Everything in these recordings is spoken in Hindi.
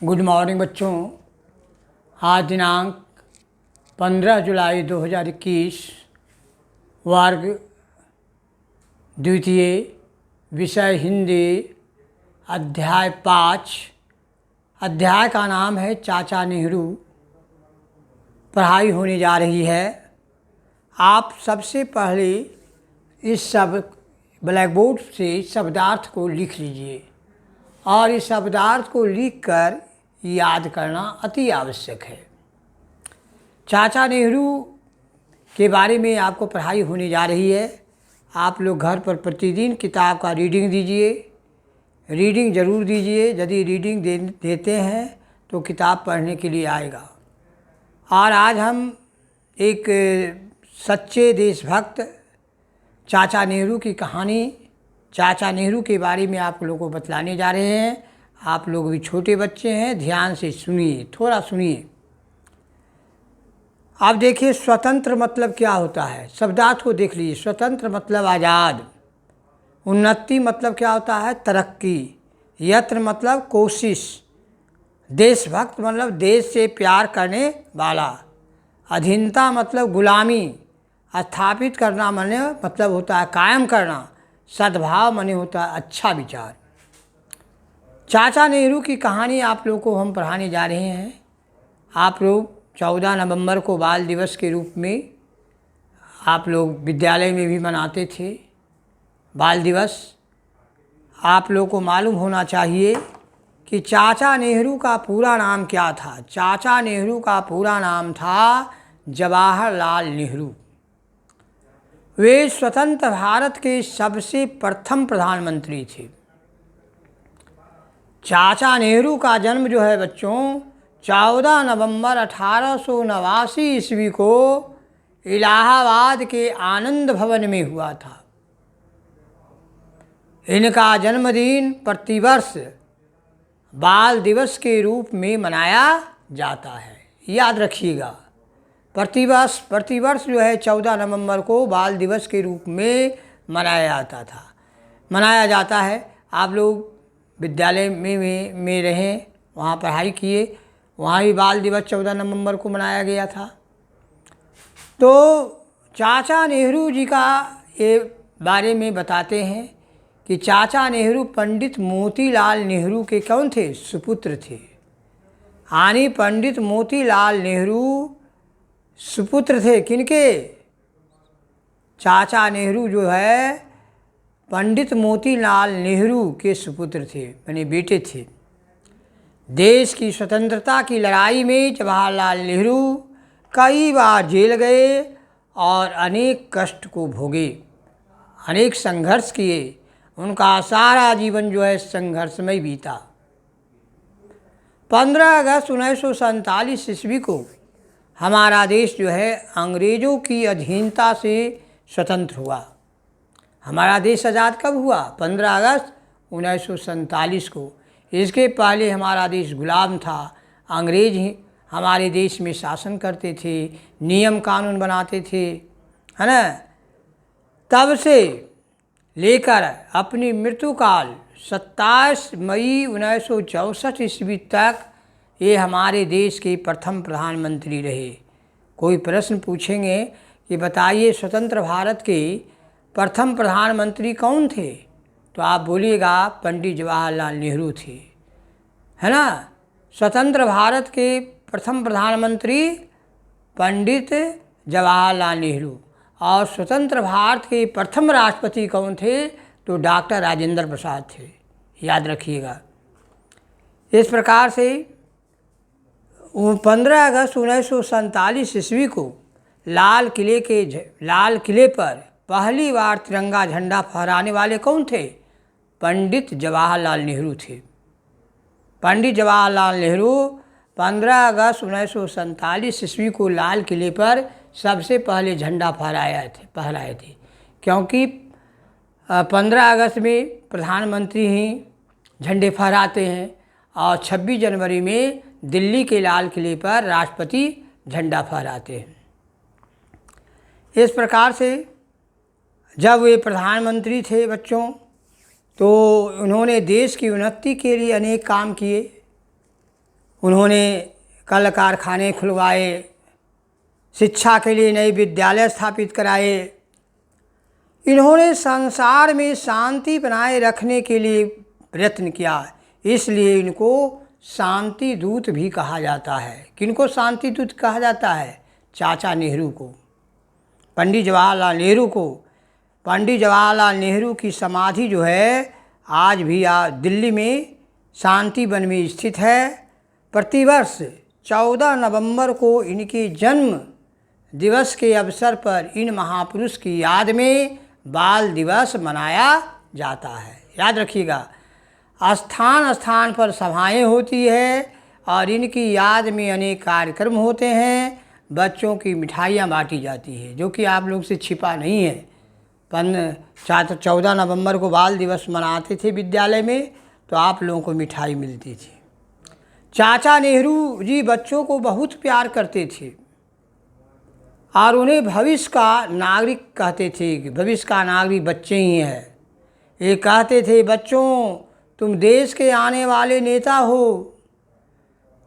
गुड मॉर्निंग बच्चों। आज दिनांक 15 जुलाई 2021, वर्ग द्वितीय, विषय हिंदी, अध्याय 5। अध्याय का नाम है चाचा नेहरू। पढ़ाई होने जा रही है। आप सबसे पहले इस ब्लैक बोर्ड से शब्दार्थ को लिख लीजिए और इस शब्दार्थ को लिखकर याद करना अति आवश्यक है। चाचा नेहरू के बारे में आपको पढ़ाई होने जा रही है। आप लोग घर पर प्रतिदिन किताब का रीडिंग दीजिए, रीडिंग ज़रूर दीजिए। यदि रीडिंग देते हैं तो किताब पढ़ने के लिए आएगा। और आज हम एक सच्चे देशभक्त चाचा नेहरू की कहानी, चाचा नेहरू के बारे में आप लोगों को बतलाने जा रहे हैं। आप लोग भी छोटे बच्चे हैं, ध्यान से सुनिए, थोड़ा सुनिए। आप देखिए, स्वतंत्र मतलब क्या होता है, शब्दार्थ को देख लीजिए। स्वतंत्र मतलब आज़ाद। उन्नति मतलब क्या होता है, तरक्की। यत्न मतलब कोशिश। देशभक्त मतलब देश से प्यार करने वाला। अधीनता मतलब गुलामी। स्थापित करना माने मतलब होता है कायम करना। सद्भाव माने होता है अच्छा विचार। चाचा नेहरू की कहानी आप लोग को हम पढ़ाने जा रहे हैं। आप लोग 14 नवंबर को बाल दिवस के रूप में आप लोग विद्यालय में भी मनाते थे बाल दिवस। आप लोग को मालूम होना चाहिए कि चाचा नेहरू का पूरा नाम क्या था। चाचा नेहरू का पूरा नाम था जवाहरलाल नेहरू। वे स्वतंत्र भारत के सबसे प्रथम प्रधानमंत्री थे। चाचा नेहरू का जन्म जो है बच्चों 14 नवंबर 1889 ईस्वी को इलाहाबाद के आनंद भवन में हुआ था। इनका जन्मदिन प्रतिवर्ष बाल दिवस के रूप में मनाया जाता है, याद रखिएगा। प्रतिवर्ष जो है 14 नवंबर को बाल दिवस के रूप में मनाया जाता है। आप लोग विद्यालय में रहें, वहाँ पढ़ाई किए, वहाँ भी बाल दिवस 14 नवंबर को मनाया गया था। तो चाचा नेहरू जी का ये बारे में बताते हैं कि चाचा नेहरू पंडित मोतीलाल नेहरू के कौन थे, सुपुत्र थे। यानी पंडित मोतीलाल नेहरू सुपुत्र थे। किनके? चाचा नेहरू जो है पंडित मोतीलाल नेहरू के सुपुत्र थे, यानी बेटे थे। देश की स्वतंत्रता की लड़ाई में जवाहरलाल नेहरू कई बार जेल गए और अनेक कष्ट को भोगे, अनेक संघर्ष किए। उनका सारा जीवन जो है संघर्षमय बीता। 15 अगस्त 1947 ईस्वी को हमारा देश जो है अंग्रेज़ों की अधीनता से स्वतंत्र हुआ। हमारा देश आज़ाद कब हुआ? 15 अगस्त 1947 को। इसके पहले हमारा देश गुलाम था। अंग्रेज ही हमारे देश में शासन करते थे, नियम कानून बनाते थे, है ना। तब से लेकर अपनी मृत्यु काल 27 मई 1964 ईस्वी तक ये हमारे देश के प्रथम प्रधानमंत्री रहे। कोई प्रश्न पूछेंगे कि बताइए स्वतंत्र भारत के प्रथम प्रधानमंत्री कौन थे, तो आप बोलिएगा पंडित जवाहरलाल नेहरू थे, है ना। स्वतंत्र भारत के प्रथम प्रधानमंत्री पंडित जवाहरलाल नेहरू। और स्वतंत्र भारत के प्रथम राष्ट्रपति कौन थे, तो डॉक्टर राजेंद्र प्रसाद थे, याद रखिएगा। इस प्रकार से 15 अगस्त 1947 ईस्वी को लाल किले पर पहली बार तिरंगा झंडा फहराने वाले कौन थे? पंडित जवाहरलाल नेहरू थे। पंडित जवाहरलाल नेहरू 15 अगस्त 1947 ईस्वी को लाल किले पर सबसे पहले झंडा फहराए थे। क्योंकि 15 अगस्त में प्रधानमंत्री ही झंडे फहराते हैं और 26 जनवरी में दिल्ली के लाल किले पर राष्ट्रपति झंडा फहराते हैं। इस प्रकार से जब वे प्रधानमंत्री थे बच्चों, तो उन्होंने देश की उन्नति के लिए अनेक काम किए। उन्होंने कल कारखाने खुलवाए, शिक्षा के लिए नए विद्यालय स्थापित कराए। इन्होंने संसार में शांति बनाए रखने के लिए प्रयत्न किया, इसलिए इनको शांति दूत भी कहा जाता है। किनको शांति दूत कहा जाता है? चाचा नेहरू को, पंडित जवाहरलाल नेहरू को। पंडित जवाहरलाल नेहरू की समाधि जो है आज भी दिल्ली में शांति वन में स्थित है। प्रतिवर्ष 14 नवंबर को इनके जन्म दिवस के अवसर पर इन महापुरुष की याद में बाल दिवस मनाया जाता है। याद रखिएगा, स्थान स्थान पर सभाएं होती है और इनकी याद में अनेक कार्यक्रम होते हैं। बच्चों की मिठाइयाँ बांटी जाती है, जो कि आप लोग से छिपा नहीं है। 14 नवंबर को बाल दिवस मनाते थे विद्यालय में, तो आप लोगों को मिठाई मिलती थी। चाचा नेहरू जी बच्चों को बहुत प्यार करते थे और उन्हें भविष्य का नागरिक कहते थे कि भविष्य का नागरिक बच्चे ही हैं। ये कहते थे, बच्चों तुम देश के आने वाले नेता हो,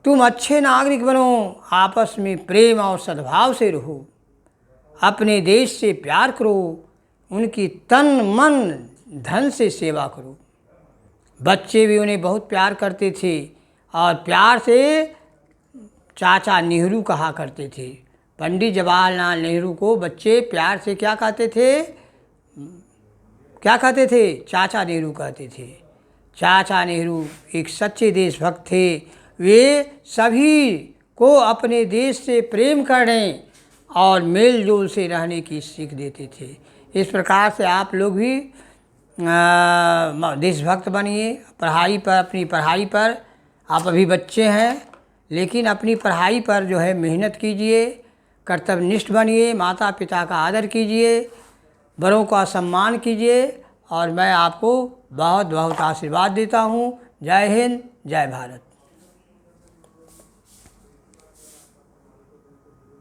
तुम अच्छे नागरिक बनो, आपस में प्रेम और सद्भाव से रहो, अपने देश से प्यार करो, उनकी तन मन धन से सेवा करो। बच्चे भी उन्हें बहुत प्यार करते थे और प्यार से चाचा नेहरू कहा करते थे। पंडित जवाहरलाल नेहरू को बच्चे प्यार से क्या कहते थे? क्या कहते थे? चाचा नेहरू कहते थे। चाचा नेहरू एक सच्चे देशभक्त थे। वे सभी को अपने देश से प्रेम करने और मेल जोल से रहने की सीख देते थे। इस प्रकार से आप लोग भी देशभक्त बनिए। पढ़ाई पर, अपनी पढ़ाई पर, आप अभी बच्चे हैं लेकिन अपनी पढ़ाई पर जो है मेहनत कीजिए, कर्तव्यनिष्ठ बनिए, माता पिता का आदर कीजिए, बड़ों का सम्मान कीजिए और मैं आपको बहुत बहुत आशीर्वाद देता हूँ। जय हिंद, जय भारत।